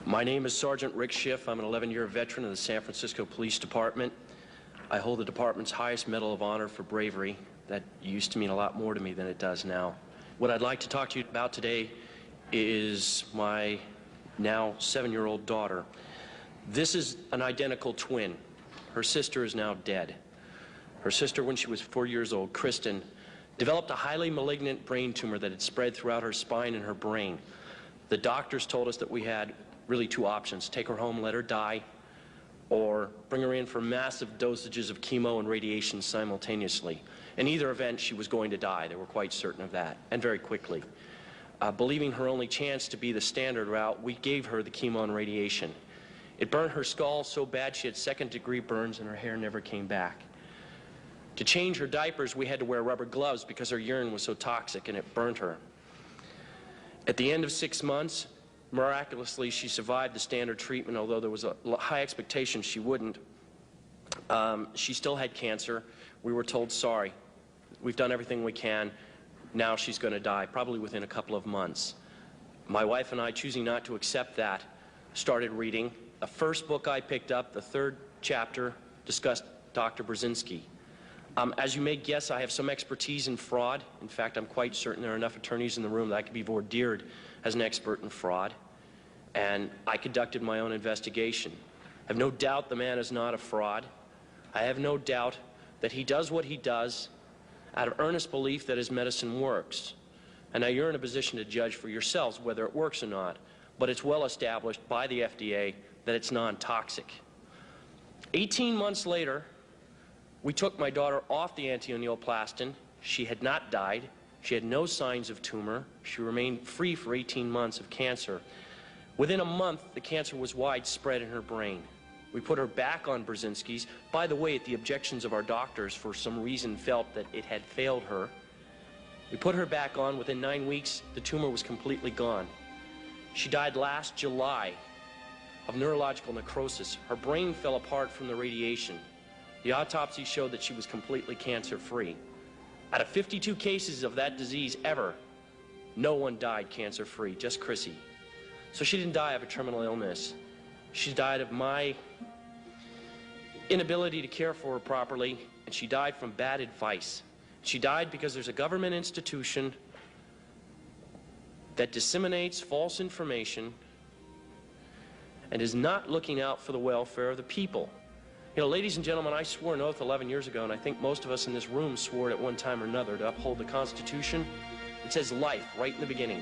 My name is Sergeant Rick Schiff. I'm an 11-year veteran of the San Francisco Police Department. I hold the department's highest Medal of Honor for bravery. That used to mean a lot more to me than it does now. What I'd like to talk to you about today is my now 7-year-old daughter. This is an identical twin. Her sister is now dead. Her sister, when she was 4 years old, Kristen, developed a highly malignant brain tumor that had spread throughout her spine and her brain. The doctors told us that we had really two options: take her home, let her die, or bring her in for massive dosages of chemo and radiation simultaneously. In either event, she was going to die. They were quite certain of that, and very quickly. Believing her only chance to be the standard route, we gave her the chemo and radiation. It burned her skull so bad she had second-degree burns and her hair never came back. To change her diapers, we had to wear rubber gloves because her urine was so toxic and it burned her. At the end of 6 months, miraculously, she survived the standard treatment, although there was a high expectation she wouldn't. She still had cancer. We were told, sorry, we've done everything we can. Now she's going to die, probably within a couple of months. My wife and I, choosing not to accept that, started reading. The first book I picked up, the third chapter, discussed Dr. Burzynski. As you may guess, I have some expertise in fraud. In fact, I'm quite certain there are enough attorneys in the room that I could be vordeered as an expert in fraud. And I conducted my own investigation. I have no doubt the man is not a fraud. I have no doubt that he does what he does out of earnest belief that his medicine works. And now you're in a position to judge for yourselves whether it works or not. But it's well established by the FDA that it's non-toxic. 18 months later, we took my daughter off the anti-neoplastin. She had not died. She had no signs of tumor. She remained free for 18 months of cancer. Within a month, the cancer was widespread in her brain. We put her back on Burzynski's. By the way, at the objections of our doctors, for some reason felt that it had failed her. We put her back on. Within 9 weeks, the tumor was completely gone. She died last July of neurological necrosis. Her brain fell apart from the radiation. The autopsy showed that she was completely cancer-free. Out of 52 cases of that disease ever, no one died cancer-free, just Chrissy. So she didn't die of a terminal illness. She died of my inability to care for her properly, and she died from bad advice. She died because there's a government institution that disseminates false information and is not looking out for the welfare of the people. You know, ladies and gentlemen, I swore an oath 11 years ago, and I think most of us in this room swore it at one time or another, to uphold the Constitution. It says life right in the beginning.